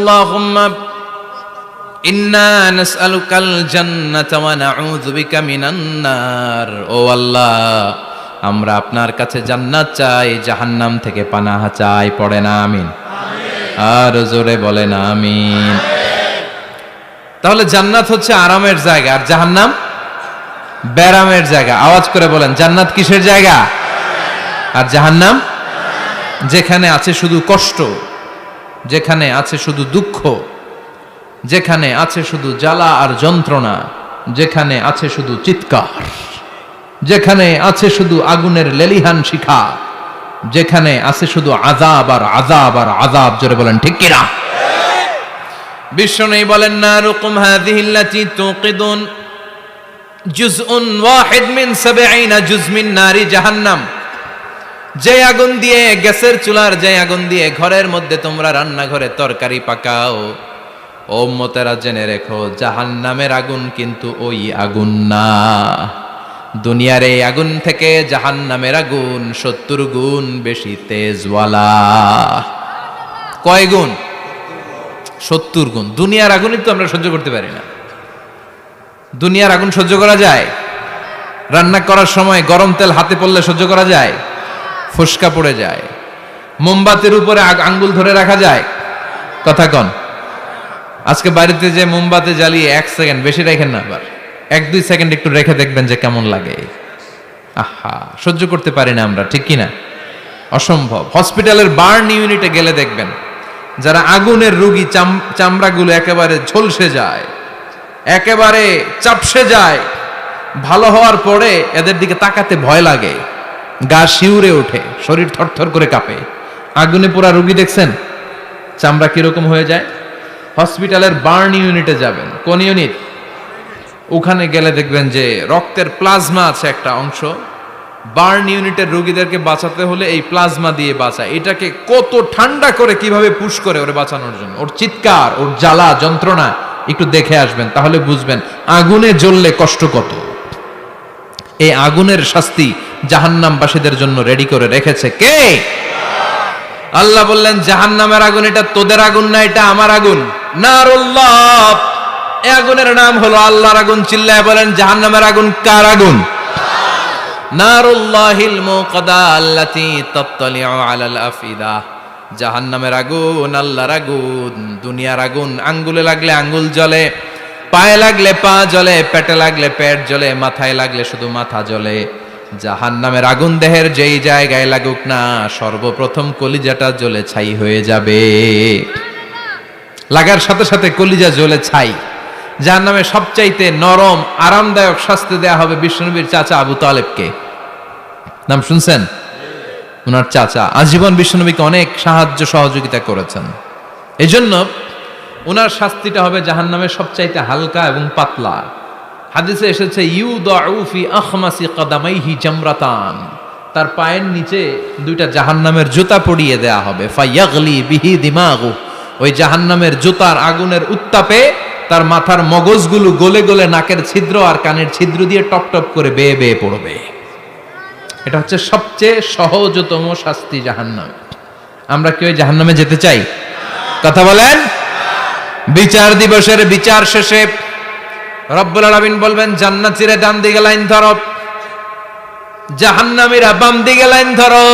আল্লাহুম্মা ইন্না নাসআলুকাল জান্নাতা ওয়া নাউযু বিকা মিনান নার। ও আল্লাহ, আমরা আপনার কাছে জান্নাত চাই, জাহান্নাম থেকে পানাহ চাই। পড়েন আমিন। আর জোরে বলেন আমিন। তাহলে জান্নাত হচ্ছে আরামের জায়গা, আর জাহান্নাম ব্যারামের জায়গা। আওয়াজ করে বলেন, জান্নাত কিসের জায়গা আর জাহান্নাম? যেখানে আছে শুধু কষ্ট, যেখানে আছে শুধু দুঃখ, যেখানে আছে শুধু জ্বালা আর যন্ত্রণা, যেখানে আছে শুধু চিৎকার, যেখানে আছে শুধু আগুনের লেলিহান শিখা, যেখানে আছে শুধু আযাব আর আযাব আর আযাব। জোরে বলেন ঠিক কিনা? বিষ্ণু বলেন, নারুকুম হাযিহিল্লাতী তুকিদুন জুজউন ওয়াহিদ মিন ৭০ জুজ মিন নারি জাহান্নাম। যে আগুন দিয়ে, গ্যাসের চুলার যে আগুন দিয়ে ঘরের মধ্যে তোমরা রান্নাঘরে তরকারি পাকাও, ও উম্মতেরা জেনে রেখো, জাহান্নামের আগুন কিন্তু ওই আগুন না। দুনিয়ার এই আগুন থেকে জাহান্নামের আগুন ৭০ গুণ বেশি তেজওয়ালা। কয় গুণ? ৭০ গুণ। দুনিয়ার আগুনই তো আমরা সহ্য করতে পারি না। দুনিয়ার আগুন সহ্য করা যায়? রান্না করার সময় গরম তেল হাতে পড়লে সহ্য করা যায়? ফুসকা পড়ে যায়। মোমবাতির উপরে আঙ্গুল ধরে রাখা যায়? কথা কন। আজকে বাড়িতে যে মোমবাতি জ্বালিয়ে ১ সেকেন্ড বেশি রাখেন না, আবার ১-২ সেকেন্ড একটু রেখে দেখবেন যে কেমন লাগে। আহা, সহ্য করতে পারি না আমরা, ঠিক কিনা? অসম্ভব। হসপিটালের বার্ন ইউনিটে গেলে দেখবেন যারা আগুনের রোগী, চামড়াগুলো একেবারে ঝলসে যায়, একেবারে চাপসে যায়। ভালো হওয়ার পরে এদের দিকে তাকাতে ভয় লাগে, গা শিউরে ওঠে, শরীর থরথর করে কাঁপে। আগুনে পোড়া রোগী দেখছেন চামড়া কিরকম হয়ে যায়? হসপিটালের বার্ন ইউনিটে যাবেন। কোন ইউনিট? ওখানে গেলে দেখবেন যে রক্তের প্লাজমা আছে একটা অংশ। বার্ন ইউনিটের রোগীদেরকে বাঁচাতে হলে এই প্লাজমা দিয়ে বাঁচায়। এটাকে কত ঠান্ডা করে কিভাবে পুশ করে ওরে বাঁচানোর জন্য, ওর চিৎকার, ওর জ্বালা যন্ত্রণা একটু দেখে আসবেন, তাহলে বুঝবেন আগুনে জ্বললে কষ্ট কত। এই আগুনের শাস্তি জাহান্নামবাসীদের জন্য রেডি করে রেখেছে কে? আল্লাহ বললেন, জাহান্নামের আগুন এটা তোদের আগুন না, এটা আমার আগুন। নারুল্লাহ, এই আগুনের নাম হলো আল্লাহর আগুন। চিল্লায় বলেন, জাহান্নামের আগুন কার আগুন? নারুল্লাহিল মুকাদা আল্লাতী তাত্তালিউ আলাল আফিদা। জাহান্নামের আগুন আল্লাহর আগুন। দুনিয়ার আগুন আঙ্গুলে লাগলে আঙ্গুল জ্বলে, পায়ে লাগলে পা জ্বলে, পেটে লাগলে পেট জ্বলে, মাথায় লাগলে শুধু মাথা জ্বলে। জাহান্নামের আগুন দেহের যেই জায়গায় লাগুক না, সর্বপ্রথম কলিজাটা জ্বলে ছাই হয়ে যাবে। লাগার সাথে সাথে কলিজা জ্বলে ছাই। জাহান্নামে সবচাইতে নরম আরামদায়ক শাস্তি দেয়া হবে বিশ্বনবীর চাচা আবু তালেবকে। নাম শুনছেন? ওনার চাচা আজীবন বিশ্বনবীকে অনেক সাহায্য সহযোগিতা করেছেন। এই জন্য ওনার শাস্তিটা হবে জাহান্নামের সবচাইতে হালকা এবং পাতলা। হাদিসে এসেছে, ইউদাউ ফি আখমাসি কাদামাইহি জামরাতান। তার পায়ের নিচে 2টা জাহান্নামের জুতা পরিয়ে দেয়া হবে। ফায়াগলি বিহি দিমাগু। ওই জাহান্নামের জুতার আগুনের উত্তাপে তার মাথার মগজগুলো গলে গলে নাকের ছিদ্র আর কানের ছিদ্র দিয়ে টপ টপ করে বেয়ে বেয়ে পড়বে। এটা হচ্ছে সবচেয়ে সহজতম শাস্তি, জাহান্নাম। আমরা কি ওই জাহান্নামে যেতে চাই? কথা বলেন। বিচার দিবসের বিচার শেষে রব্বুল আলামিন বলবেন, জান্নাতীরা ডান দিকে লাইন ধরো, জাহান্নামীরা বাম দিকে লাইন ধরো।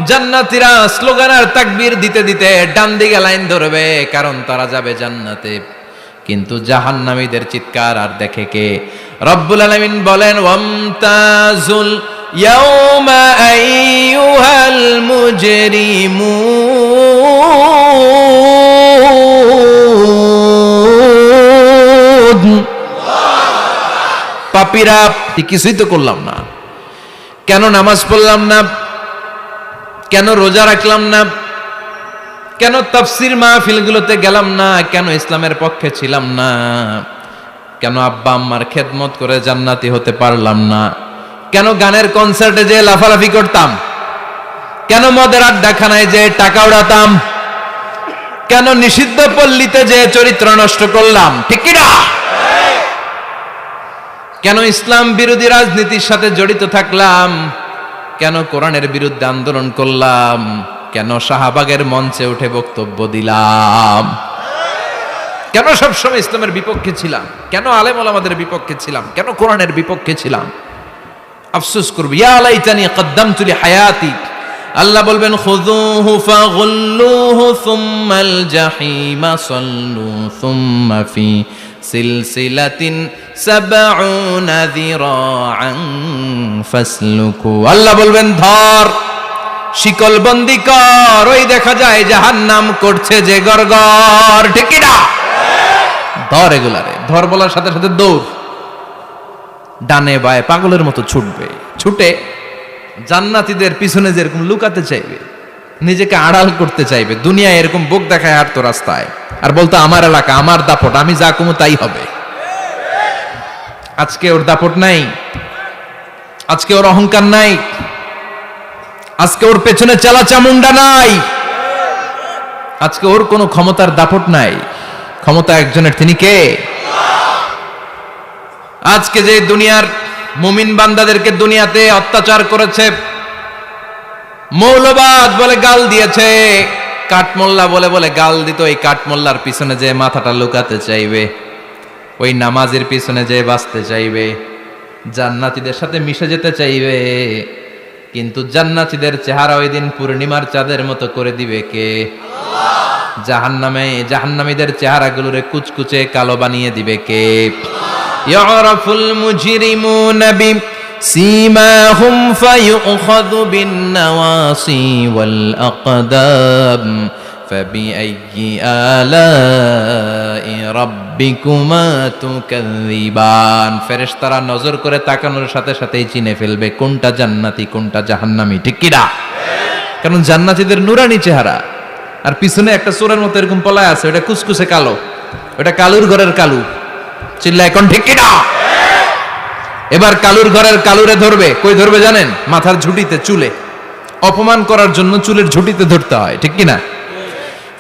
জান্নাতীরা স্লোগান আর তাকবীর দিতে দিতে ডান দিকে লাইন ধরবে, কারণ তারা যাবে জান্নাতে। কিন্তু জাহান্নামীদের চিৎকার আর দেখে কে? রব্বুল আলামিন বলেন, ওয়ামতাজুল ইয়াউমা আইয়ুহাল মুজরিমুন। পাপীরা, কিছুই তো করলাম না, কেন নামাজ পড়লাম না, কেন রোজা রাখলাম না, কেন তাফসীর মাহফিলগুলোতে গেলাম না, কেন ইসলামের পক্ষে ছিলাম না, কেন আব্বা আম্মার খেদমত করে জান্নাতি হতে পারলাম না, কেন গানের কনসার্টে যে লাফালাফি করতাম, কেন মদের আড্ডাখানায় যে টাকা উড়াতাম, কেন নিষিদ্ধ পল্লীতে যে চরিত্র নষ্ট করলাম, ঠিক কি না? কেন ইসলাম বিরোধী রাজনীতির সাথে জড়িত থাকলাম, কেন কোরআনের বিরুদ্ধে আন্দোলন করলাম, কেন শাহবাগের মঞ্চে উঠে বক্তব্য দিলাম? কেন সবসময় ইসলামের বিপক্ষে ছিলাম, কেন আলেম ওলামাদের বিপক্ষে ছিলাম, কেন কোরআনের বিপক্ষে ছিলাম? আফসোস করব, ইয়া লাইতানি কদ্দামতু লি হায়াতি। আল্লাহ বলবেন খুযুহু ফাগুল্লুহু সুম্মাল জাহিমা সাল্লু সুম্মা ফি সিলসিলাতিন সাবউনা যিরাআন ফাসলুকু। আল্লাহ বলবেন ধর, শিকল বন্দি কর, ওই দেখা যায় জাহান্নাম করছে যে গড়গড়, ঠিক কি না? ধর এগুলারে, ধর বলার সাথে সাথে দৌড়, ডানে বায়ে পাগলের মতো ছুটবে, ছুটে জান্নাতীদের পিছনে যেরকম লুকাতে চাইবে, নিজেকে আড়াল করতে চাইবে, দুনিয়ায় এরকম বুক দেখায় হাঁটতো রাস্তায় আর বলতো আমার এলাকা, আমার দাপট, আমি যা কমু তাই হবে। আজকে ওর দাপট নাই, আজকে ওর অহংকার নাই, আজকে ওর পেছনে চালা চামুন্ডা নাই, আজকে ওর কোনো ক্ষমতার দাপট নাই। ক্ষমতা একজনের, তিনি কে? আজকে যে দুনিয়ার মুমিন বান্দাদেরকে দুনিয়াতে অত্যাচার করেছে, মৌলবাদ বলে গাল দিয়েছে, কাঠমোল্লা বলে বলে গাল দিত, এই কাঠমোল্লার পিছনে যে মাথাটা লুকাতে চাইবে, ওই নামাজের পিছনে যে বাঁচতে চাইবে, জান্নাতীদের সাথে মিশে যেতে চাইবে, কিন্তু জান্নাতীদের চেহারা ওই দিন পূর্ণিমার চাঁদের মতো করে দিবে কে? জাহান্নামীদের চেহারাগুলোরে কুচকুচে কালো বানিয়ে দিবে কে? ইয়ারাফুল মুজরিমুনা বিসীমাহুম ফায়ুখাযু বিন-নাওয়াসি ওয়াল আকদাম ফাবিআইয়ি আলাই রাব্বিকুমা তুকাযযিবান। ফেরেশতারা নজর করে তাকানোর সাথে সাথেই চিনে ফেলবে কোনটা জান্নাতি কোনটা জাহান্নামী, ঠিক কি না? কারণ জান্নাতীদের নুরানি চেহারা, আর পিছনে একটা চোরের মতো এরকম পলায় আছে, ওটা কুচকুচে কালো, ওটা কালুর ঘরের কালু। চিল্লা এখন, ঠিক কি না? এবার কালুর ঘরের কালুরে ধরবে, কই ধরবে জানেন? মাথার ঝুঁটিতে, চুলে। অপমান করার জন্য চুলের ঝুঁটিতে ধরতে হয়, ঠিক কি না?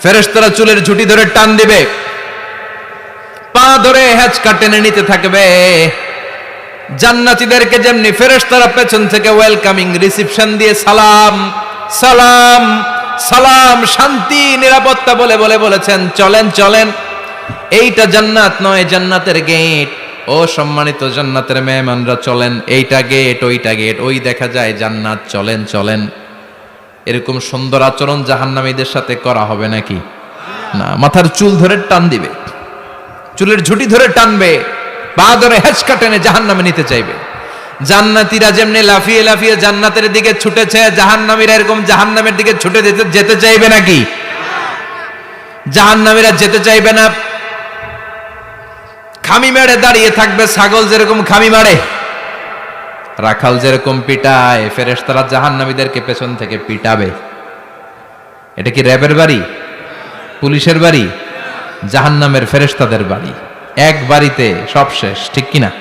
ফেরেশতারা চুলের ঝুঁটি ধরে টান দিবে, পা ধরে হেঁচকা টেনে নিতে থাকবে। জান্নাতীদেরকে যেমনি ফেরেশতারা পেছন থেকে ওয়েলকামিং রিসিপশন দিয়ে সালাম সালাম সালাম, শান্তি নিরাপত্তা বলে বলে বলেছেন চলেন চলেন, এইটা জান্নাত নয়, জান্নাতের গেট। ও সম্মানিত জান্নাতের মেহমানরা চলেন, এইটা গেট, ওইটা গেট, ওই দেখা যায় জান্নাত, চলেন চলেন। এরকম সুন্দর আচরণ জাহান্নামীদের সাথে করা হবে নাকি? না, মাথার চুল ধরে টান দিবে, চুলের ঝুঁটি ধরে টানবে, পা ধরে হেঁচকা টেনে জাহান্নামে নিতে চাইবে। জান্নাতীরা যেমনি লাফিয়ে লাফিয়ে জান্নাতের দিকে ছুটেছে, জাহান্নামীরা এরকম জাহান্নামের দিকে ছুটে যেতে চাইবে নাকি? জাহান্নামীরা যেতে চাইবে না, খামি মেরে দাঁড়িয়ে থাকবে। ছাগল যেরকম খামি মারে, রাখাল যেরকম পিটায়, ফেরেশতারা জাহান্নামীদেরকে পেছন থেকে পিটাবে। এটা কি র্যাবের বাড়ি, পুলিশের বাড়ি? জাহান্নামের ফেরেশতাদের বাড়ি। এক বাড়িতে সব শেষ, ঠিক কিনা?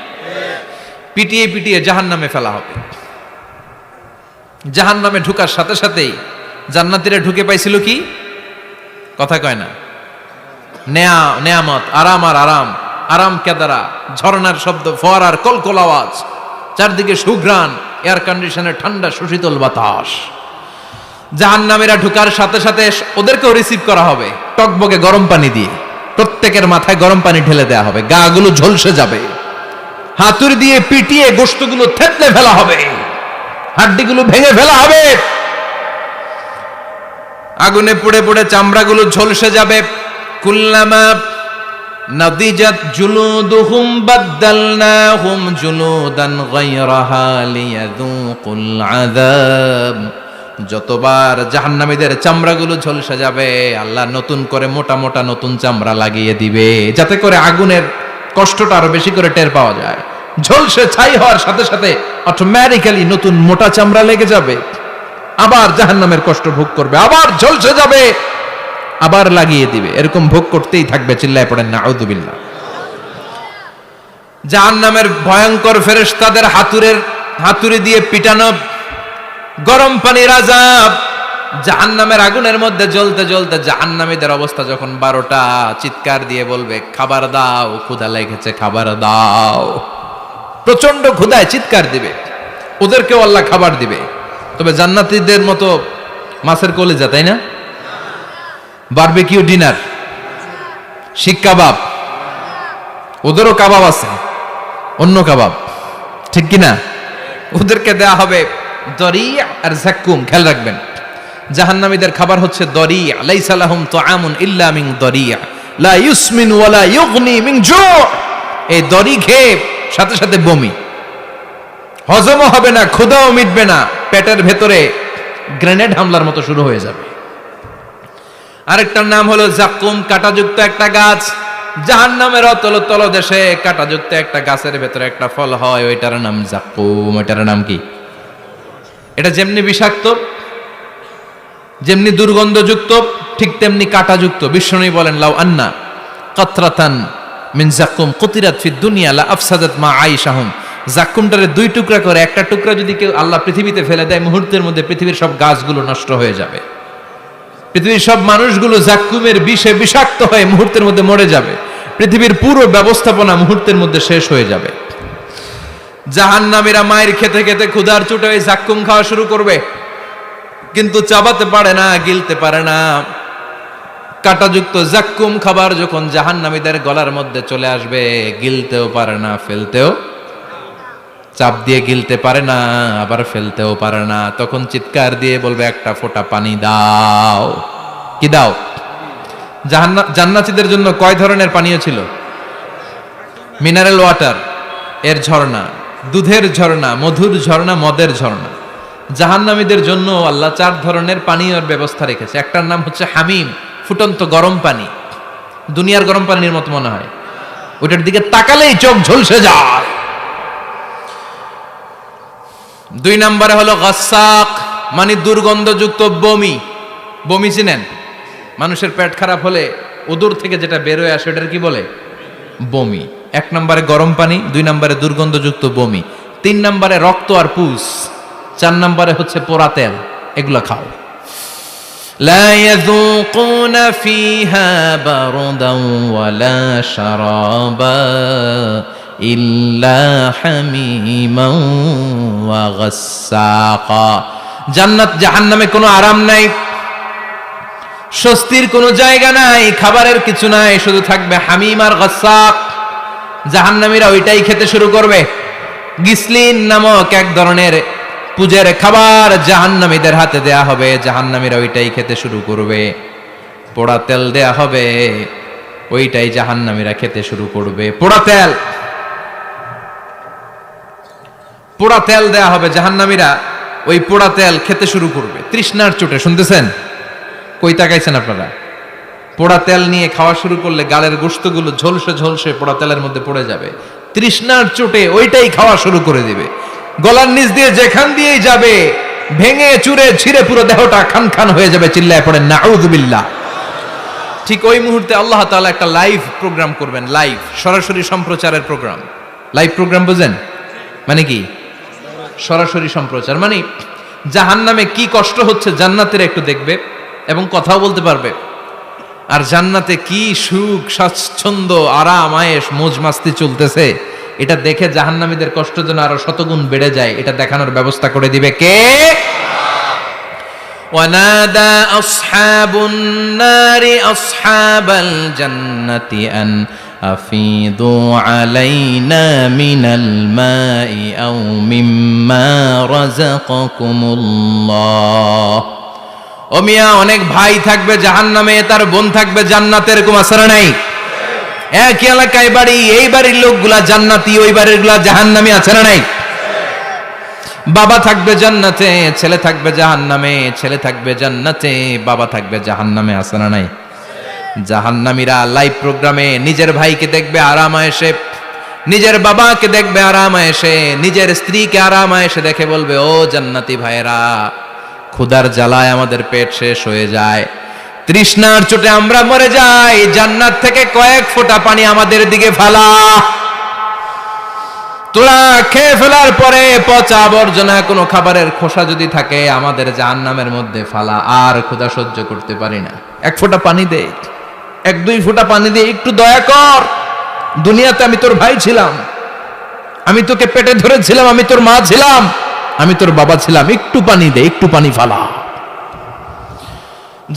পিটিয়ে পিটিয়ে জাহান্নামে ফেলা হবে। জাহান্নামে ঢুকার সাথে সাথেই জান্নাতীরা ঢুকে পাইছিল কি? কথা কয় না, নেয়ামত, আরাম আর আরাম, আরাম কেদারা, ঝর্ণার শব্দ, ফোয়ারার কলকল আওয়াজ, চারদিকে সুঘ্রাণ, এয়ার কন্ডিশনের ঠান্ডা সুশীতল বাতাস। জাহান্নামীরা ঢুকার সাথে সাথে ওদেরকেও রিসিভ করা হবে টকবকে গরম পানি দিয়ে। প্রত্যেকের মাথায় গরম পানি ঢেলে দেওয়া হবে, গা গুলো ঝলসে যাবে, হাতুড়ি দিয়ে পিটিয়ে গোশতগুলো থেতলে ফেলা হবে, হাড্ডিগুলো ভেঙে ফেলা হবে, আগুনে পুড়ে পুড়ে চামড়াগুলো ঝলসে যাবে। কুল্লামা নাদিজাত জুলুদুহুম বাদদালনাহুম জুলুদান গায়রাহা লিয়াযুকুল আযাব। যতবার জাহান্নামীদের চামড়াগুলো ঝলসে যাবে, আল্লাহ নতুন করে মোটা মোটা নতুন চামড়া লাগিয়ে দিবে, যাতে করে আগুনের কষ্টটা আরো বেশি করে টের পাওয়া যায়। ঝলসে ছাই হওয়ার সাথে সাথে অটোমেটিক্যালি নতুন মোটা চামড়া লেগে যাবে, আবার জাহান্নামের কষ্ট ভোগ করবে, আবার ঝলসে যাবে, আবার লাগিয়ে দিবে, এরকম ভোগ করতেই থাকবে। চিল্লায় পড়েন নাউযুবিল্লাহ। জাহান্নামের ভয়ঙ্কর ফেরেশতাদের হাতুড়ি দিয়ে পিটানো, গরম পানির আযাব, জাহান্নামের আগুনের মধ্যে জ্বলতে জ্বলতে জাহান্নামীদের অবস্থা যখন 12টা, চিৎকার দিয়ে বলবে খাবার দাও, ক্ষুধা লেগেছে, খাবার দাও। প্রচন্ড ক্ষুধায় চিৎকার দিবে, ওদেরকেও আল্লাহ খাবার দিবে। তবে জান্নাতীদের মতো মাছের কলিজা, তাই না? বারবিকিউ ডিনার, শিক কাবাব, ওদেরও কাবাব আছে, অন্য কাবাব, ঠিক কিনা? ওদেরকে দেয়া হবে দরিয়া আর জাক্কুম। খেয়াল রাখবেন, জাহান্নামীদের খাবার হচ্ছে দরিয়া। লাইসা লাহুম তুআমুন ইল্লা মিন দরিয়া লা ইউসমিন ওয়ালা ইউগনি মিন জু'। এই দড়ি খেয়ে সাথে সাথে বমি, হজমও হবে না, ক্ষুধাও মিটবে না, পেটের ভেতরে গ্রেনেড হামলার মতো শুরু হয়ে যাবে। আরেকটার নাম হলো জাক্কুম, কাঁটাযুক্ত একটা গাছ। জাহান্নামের তলদেশে কাঁটাযুক্ত একটা গাছের ভেতরে একটা ফল হয়, ওইটার নাম জাক্কুম। ওইটার নাম কি? এটা যেমনি বিষাক্ত, যেমনি দুর্গন্ধযুক্ত, ঠিক তেমনি কাঁটাযুক্ত। বিষ্ণু বলেন, লাউ আন্না কাতরাতান মিন জাক্কুম কুতিরাত ফিদ দুনিয়া লা আফসাদাত মা আইশাহুম। জাক্কুমটারে দুই টুকরা করে একটা টুকরা যদি কেউ আল্লাহ পৃথিবীতে ফেলে দেয়, মুহূর্তের মধ্যে পৃথিবীর সব গাছগুলো নষ্ট হয়ে যাবে, পৃথিবীর সব মানুষগুলো জাক্কুমের বিষে বিষাক্ত হয়ে মুহূর্তের মধ্যে মরে যাবে, পৃথিবীর পুরো ব্যবস্থাপনা মুহূর্তের মধ্যে শেষ হয়ে যাবে। জাহান্নামীরা মায়ের খেতে খেতে ক্ষুধার চোটে ওই জাক্কুম খাওয়া শুরু করবে, কিন্তু চাবাতে পারে না, গিলতে পারে না। কাঁটাযুক্ত জাক্কুম খাবার যখন জাহান্নামীদের গলার মধ্যে চলে আসবে, গিলতেও পারে না, ফেলতেও, চাপ দিয়ে গিলতে পারে না, আবার ফেলতেও পারে না। তখন চিৎকার দিয়ে বলবে, একটা ফোঁটা পানি দাও। কি দাও? জান্নাতীদের জন্য কয় ধরনের পানীয় ছিল? মিনারেল ওয়াটার, এর ঝর্ণা, দুধের ঝর্ণা, মধুর ঝর্ণা, মদের ঝর্ণা। জাহান্নামীদের জন্য আল্লাহ 4 ধরনের পানীয়র ব্যবস্থা রেখেছে। একটার নাম হচ্ছে হামিম, ফুটন্ত গরম পানি, দুনিয়ার গরম পানির মতো মনে হয়, ওইটার দিকে তাকালেই চোখ ঝলসে যায়। 2 নম্বরে হলো গাসাক, মানে দুর্গন্ধযুক্ত বমি। বমি চিনেন? মানুষের পেট খারাপ হলে উদর থেকে যেটা বের হয়ে আসে ওটার কি বলে? বমি। 1 নম্বরে গরম পানি, 2 নম্বরে দুর্গন্ধযুক্ত বমি, 3 নম্বরে রক্ত আর পুষ, 4 নম্বরে হচ্ছে পোড়া তেল। এগুলো খাও। লা ইয়াযুকুনা ফিহা বারদান ওয়ালা শারাবা ইল্লা হামিমান ওয়া গাসসাকা। জান্নাত জাহান্নামে কোনো আরাম নাই, স্বস্তির কোনো জায়গা নাই, খাবারের কিছু নাই, শুধু থাকবে হামিম আর গাসসাক। জাহান্নামীরা ওইটাই খেতে শুরু করবে। গিসলিন নামক এক ধরনের পূজের খাবার জাহান্নামীদের হাতে দেয়া হবে, জাহান্নামীরা ওইটাই খেতে শুরু করবে। পোড়া তেল দেয়া হবে, ওইটাই জাহান্নামীরা খেতে শুরু করবে। পোড়া তেল, পোড়া তেল দেয়া হবে, জাহান্নামীরা ওই পোড়া তেল খেতে শুরু করবে তৃষ্ণার চোটে। শুনতেছেন? কই তাকাইছেন আপনারা? পোড়া তেল নিয়ে খাওয়া শুরু করলে গালের গোশতগুলো ঝলসে ঝলসে পোড়া তেলের মধ্যে পড়ে যাবে। তৃষ্ণার চোটে ওইটাই খাওয়া শুরু করে দিবে। গলার নিচ দিয়ে যেখান দিয়েই যাবে, ভেঙে চুরে ছিঁড়ে পুরো দেহটা খান খান হয়ে যাবে। চিল্লায় পড়ে নাউযুবিল্লাহ। ঠিক ওই মুহূর্তে আল্লাহ তাআলা একটা লাইভ প্রোগ্রাম করবেন, লাইভ, সরাসরি সম্প্রচারের প্রোগ্রাম। লাইভ প্রোগ্রাম বুঝেন মানে কি? সরাসরি সম্প্রচার। মানে জাহান্নামে কি কষ্ট হচ্ছে জান্নাতের একটু দেখবে এবং কথাও বলতে পারবে, আর জান্নাতে কি সুখ, স্বাচ্ছন্দ্য, আরাম, আয়েশ, মौज মাস্তি চলতেছে, এটা দেখে জাহান্নামীদের কষ্ট যেন আরো শতগুণ বেড়ে যায়, এটা দেখানোর ব্যবস্থা করে দিবে কে? ওয়ানাদা আসহাবুন নারি আসহাবাল জান্নাতি আন আফিদু আলাইনা মিনাল মাই আও মিম্মা রাযাকাকুমুল্লাহ। ও মিয়া, অনেক ভাই থাকবে জাহান্নামে, তার বোন থাকবে জান্নাতে, এরকম আছে না নাই? একই এলাকায় বাড়ি, এই বাড়ির লোকগুলা জান্নাতি, ওই বাড়ির গুলা জাহান্নামী, আছে না নাই? বাবা থাকবে জান্নাতে, ছেলে থাকবে জাহান্নামে, ছেলে থাকবে জান্নাতে, বাবা থাকবে জাহান্নামে, আছে না নাই? জাহান্নামীরা লাইভ প্রোগ্রামে নিজের ভাইকে দেখবে আরাম আয়েশে, নিজের বাবাকে দেখবে আরাম আয়েশে, নিজের স্ত্রীকে আরাম আয়েশে দেখে বলবে, ও জান্নাতি ভাইরা, ক্ষুধার জ্বালায় আমাদের পেট শেষ হয়ে যায়, তৃষ্ণার চোটে আমরা মরে যাই, জান্নাত থেকে কয়েক ফোঁটা পানি আমাদের দিকে ফেলা। তোরা খেয়ে ফেলার পরে পচা আবর্জনা কোনো খাবারের খোসা যদি থাকে আমাদের জাহান্নামের মধ্যে ফালা, আর ক্ষুধা সহ্য করতে পারি না, 1 ফোঁটা পানি দে, 1-2 ফোঁটা পানি দে, একটু দয়া কর। দুনিয়াতে আমি তোর ভাই ছিলাম, আমি তোকে পেটে ধরেছিলাম, আমি তোর মা ছিলাম, আমি তোর বাবা ছিলাম, একটু পানি দে, একটু পানি ফালা।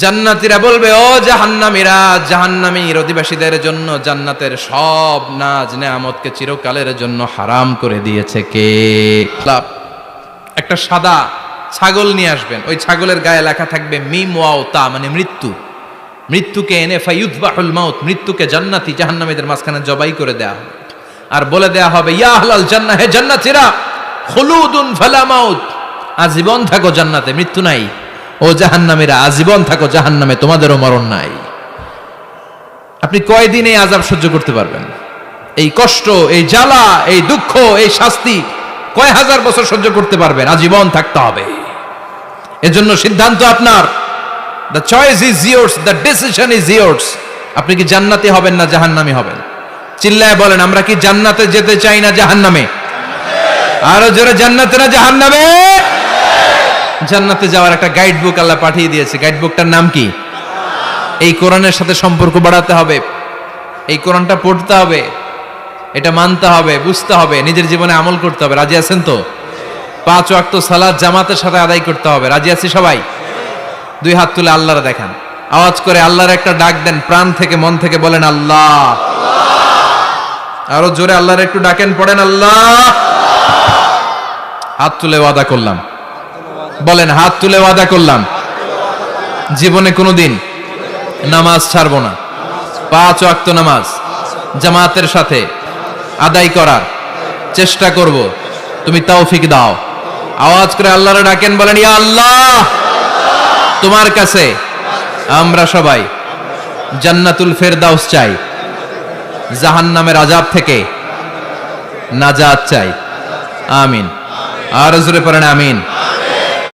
জান্নাতীরা বলবে, ও জাহান্নামীরা, জাহান্নামীর অধিবাসীদের জন্য জান্নাতের সব নাজ নেয়ামতকে চিরকালের জন্য হারাম করে দিয়েছে কে? একটা সাদা ছাগল নিয়ে আসবেন, ওই ছাগলের গায়ে লেখা থাকবে মিম ওয়াও তা, মানে মৃত্যু। মৃত্যুকে এনে ফায়ুযবাহুল মাউত, মৃত্যুকে জান্নাতি জাহান্নামীদের মাঝখানে জবাই করে দেয়া হবে, আর বলে দেয়া হবে, ইয়া আহলাল জান্নাহ, হে জান্নাতীরা, খুলুদুন ফালা মাউত, আজীবন থাকো জান্নাতে, মৃত্যু নাই। ও জাহান্নামীরা, আজীবন থাকো জাহান্নামে, তোমাদেরও মরণ নাই। আপনি কয়দিন এই আযাব সহ্য করতে পারবেন? এই কষ্ট, এই জ্বালা, এই দুঃখ, এই শাস্তি কয় হাজার বছর সহ্য করতে পারবেন? আজীবন থাকতে হবে। এজন্য সিদ্ধান্ত আপনার। The choice is yours, the decision is yours. আপনি কি জান্নাতি হবেন না জাহান্নামী হবেন? চিল্লায় বলেন, আমরা কি জান্নাতে যেতে চাই না জাহান্নামে? আরো জোরে, জান্নাতে না জাহান্নামে? জান্নাতে যাওয়ার একটা গাইড বুক আল্লাহ পাঠিয়ে দিয়েছে। গাইড বুকটার নাম কি? এই কোরআনের সাথে সম্পর্ক বাড়াতে হবে, এই কোরআনটা পড়তে হবে, এটা মানতে হবে, বুঝতে হবে, নিজের জীবনে আমল করতে হবে। রাজি আছেন তো? 5 ওয়াক্ত সালাত জামাতের সাথে আদায় করতে হবে। রাজি আছি সবাই? 2 হাত তুলে আল্লাহর দেখান, আওয়াজ করে আল্লাহর একটা ডাক দেন, প্রাণ থেকে মন থেকে বলেন আল্লাহ। আরো জোরে আল্লাহর একটু ডাকেন, পড়েন আল্লাহ। হাত তুলে ওয়াদা করলাম, বলেন হাত তুলে ওয়াদা করলাম, জীবনে কোনোদিন নামাজ ছাড়বো না। 5 ওয়াক্ত নামাজ জামাতের সাথে আদায় করার চেষ্টা করব, তুমি তৌফিক দাও। আওয়াজ করে আল্লাহরে ডাকেন, বলেন ইয়া আল্লাহ, তোমার কাছে আমরা সবাই জান্নাতুল ফেরদাউস চাই, জাহান্নামের আযাব থেকে নাজাত চাই। আমিন। আর জোরে পড়েন আমিন।